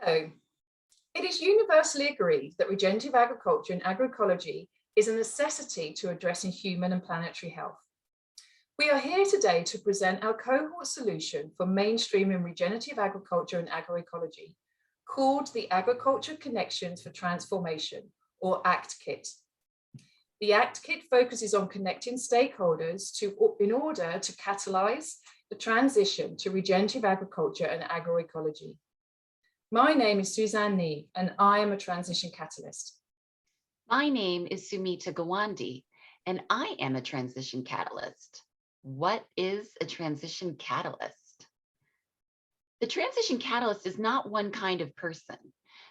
Hello. It is universally agreed that regenerative agriculture and agroecology is a necessity to addressing human and planetary health. We are here today to present our cohort solution for mainstreaming regenerative agriculture and agroecology, called the Agriculture Connections for Transformation, or ACTkit. The ACTkit focuses on connecting stakeholders in order to catalyze the transition to regenerative agriculture and agroecology. My name is Suzanne Nee, and I am a transition catalyst. My name is Sumita Gawande, and I am a transition catalyst. What is a transition catalyst? The transition catalyst is not one kind of person.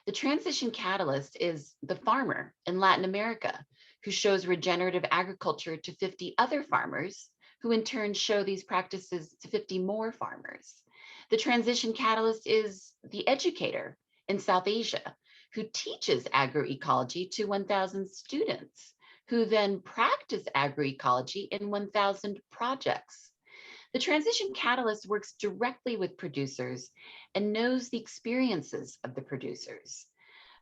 The transition catalyst is the farmer in Latin America who shows regenerative agriculture to 50 other farmers, who in turn show these practices to 50 more farmers. The transition catalyst is the educator in South Asia who teaches agroecology to 1,000 students, who then practice agroecology in 1,000 projects. The transition catalyst works directly with producers and knows the experiences of the producers.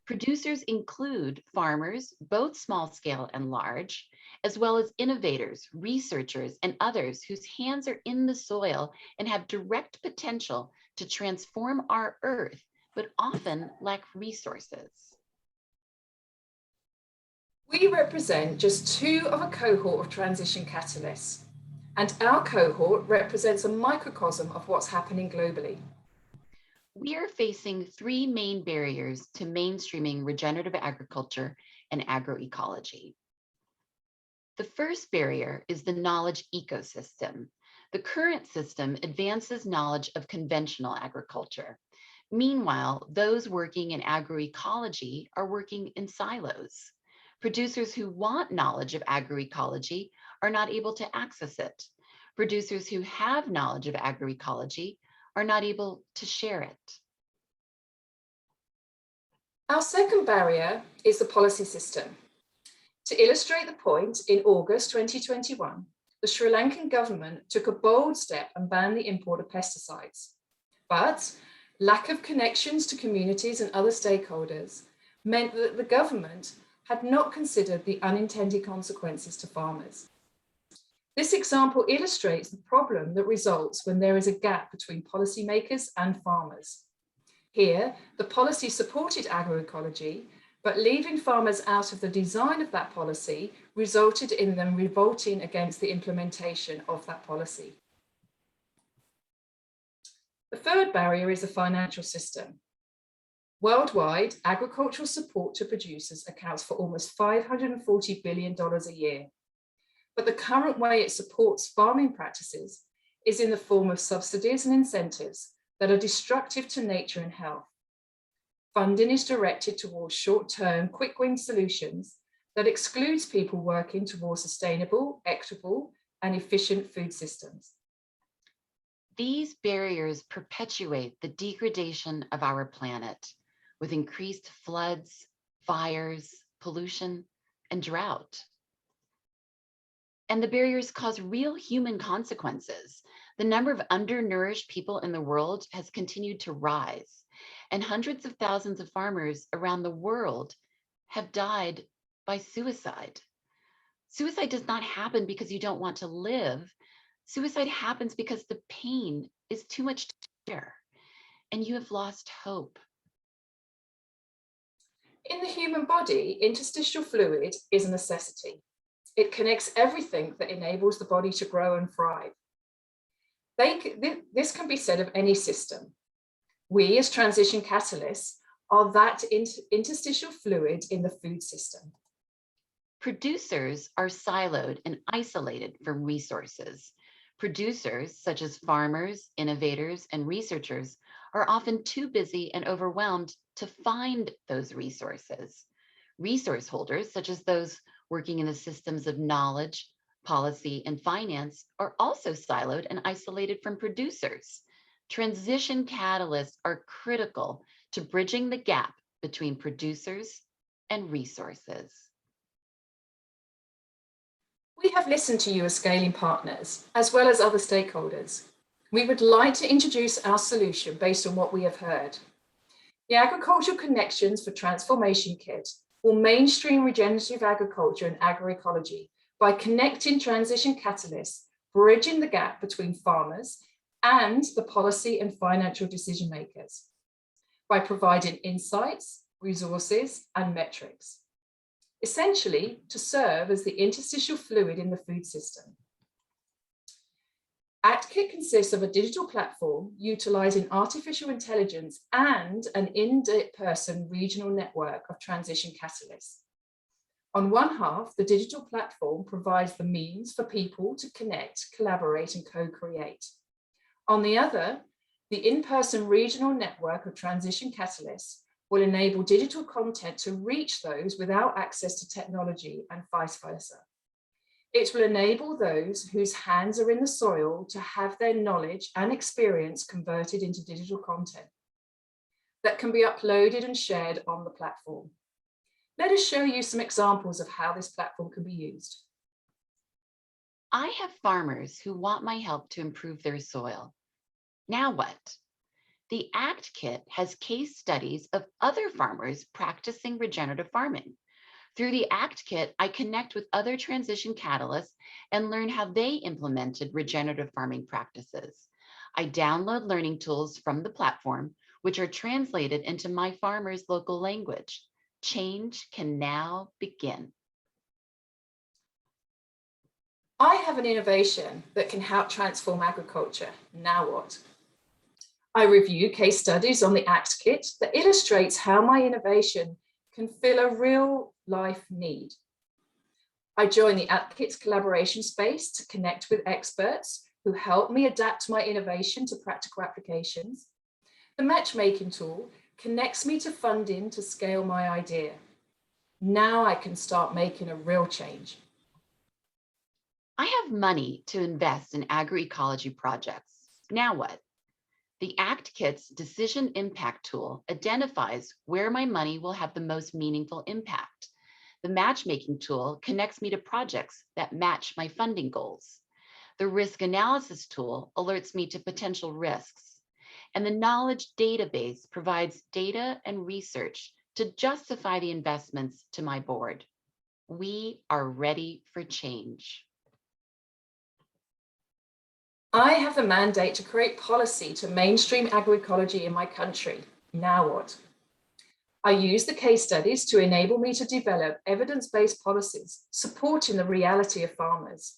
Producers include farmers, both small scale and large, as well as innovators, researchers, and others whose hands are in the soil and have direct potential to transform our earth, but often lack resources. We represent just two of a cohort of transition catalysts, and our cohort represents a microcosm of what's happening globally. We are facing three main barriers to mainstreaming regenerative agriculture and agroecology. The first barrier is the knowledge ecosystem. The current system advances knowledge of conventional agriculture. Meanwhile, those working in agroecology are working in silos. Producers who want knowledge of agroecology are not able to access it. Producers who have knowledge of agroecology are not able to share it. Our second barrier is the policy system. To illustrate the point, in August 2021, the Sri Lankan government took a bold step and banned the import of pesticides. But lack of connections to communities and other stakeholders meant that the government had not considered the unintended consequences to farmers. This example illustrates the problem that results when there is a gap between policymakers and farmers. Here, the policy supported agroecology, but leaving farmers out of the design of that policy resulted in them revolting against the implementation of that policy. The third barrier is the financial system. Worldwide, agricultural support to producers accounts for almost $540 billion a year. But the current way it supports farming practices is in the form of subsidies and incentives that are destructive to nature and health. Funding is directed towards short-term, quick-win solutions that excludes people working towards sustainable, equitable, and efficient food systems. These barriers perpetuate the degradation of our planet with increased floods, fires, pollution, and drought. And the barriers cause real human consequences. The number of undernourished people in the world has continued to rise, and hundreds of thousands of farmers around the world have died by suicide. Suicide does not happen because you don't want to live. Suicide happens because the pain is too much to bear, and you have lost hope. In the human body, interstitial fluid is a necessity. It connects everything that enables the body to grow and thrive. This can be said of any system. We, as transition catalysts, are that interstitial fluid in the food system. Producers are siloed and isolated from resources. Producers, such as farmers, innovators, and researchers, are often too busy and overwhelmed to find those resources. Resource holders, such as those working in the systems of knowledge, policy, and finance, are also siloed and isolated from producers. Transition catalysts are critical to bridging the gap between producers and resources. We have listened to you as scaling partners, as well as other stakeholders. We would like to introduce our solution based on what we have heard. The Agricultural Connections for Transformation Kit will mainstream regenerative agriculture and agroecology by connecting transition catalysts, bridging the gap between farmers and the policy and financial decision makers, by providing insights, resources, and metrics, essentially to serve as the interstitial fluid in the food system. ACTkit consists of a digital platform utilizing artificial intelligence and an in-person regional network of transition catalysts. On one half, the digital platform provides the means for people to connect, collaborate, and co-create. On the other, the in-person regional network of transition catalysts will enable digital content to reach those without access to technology and vice versa. It will enable those whose hands are in the soil to have their knowledge and experience converted into digital content that can be uploaded and shared on the platform. Let us show you some examples of how this platform can be used. I have farmers who want my help to improve their soil. Now what? The ACTkit has case studies of other farmers practicing regenerative farming. Through the ACTkit, I connect with other transition catalysts and learn how they implemented regenerative farming practices. I download learning tools from the platform, which are translated into my farmer's local language. Change can now begin. I have an innovation that can help transform agriculture. Now what? I review case studies on the ACTkit that illustrates how my innovation can fill a real life need. I join the ACTkit's collaboration space to connect with experts who help me adapt my innovation to practical applications. The matchmaking tool connects me to funding to scale my idea. Now I can start making a real change. I have money to invest in agroecology projects. Now what? The ACTkit's Decision Impact tool identifies where my money will have the most meaningful impact. The matchmaking tool connects me to projects that match my funding goals. The risk analysis tool alerts me to potential risks. And the knowledge database provides data and research to justify the investments to my board. We are ready for change. I have the mandate to create policy to mainstream agroecology in my country. Now what? I use the case studies to enable me to develop evidence-based policies supporting the reality of farmers.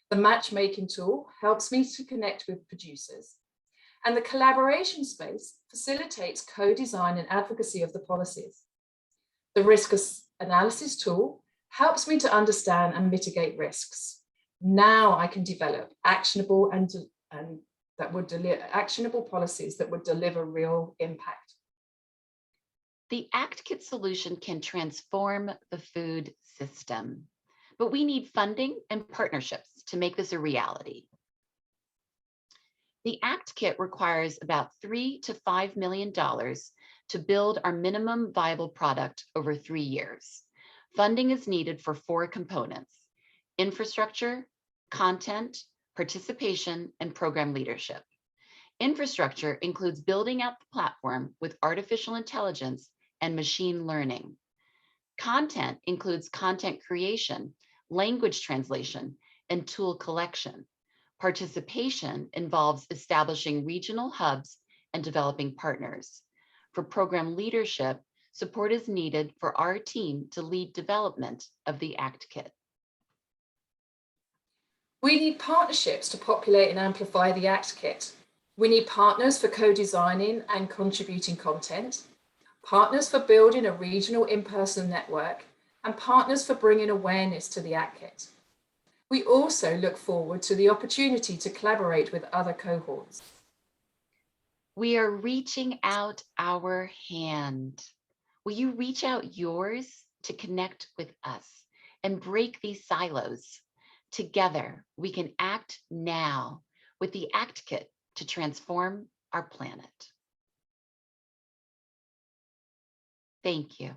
The matchmaking tool helps me to connect with producers, and the collaboration space facilitates co-design and advocacy of the policies. The risk analysis tool helps me to understand and mitigate risks. Now I can develop actionable policies that would deliver real impact. The ACTkit solution can transform the food system, but we need funding and partnerships to make this a reality. The ACTkit requires about $3 to $5 million to build our minimum viable product over 3 years. Funding is needed for 4 components: infrastructure, content, participation, and program leadership. Infrastructure includes building out the platform with artificial intelligence and machine learning. Content includes content creation, language translation, and tool collection. Participation involves establishing regional hubs and developing partners. For program leadership, support is needed for our team to lead development of the ACTkit. We need partnerships to populate and amplify the ACTkit. We need partners for co-designing and contributing content, partners for building a regional in-person network, and partners for bringing awareness to the ACTkit. We also look forward to the opportunity to collaborate with other cohorts. We are reaching out our hand. Will you reach out yours to connect with us and break these silos? Together, we can act now with the ACTkit to transform our planet. Thank you.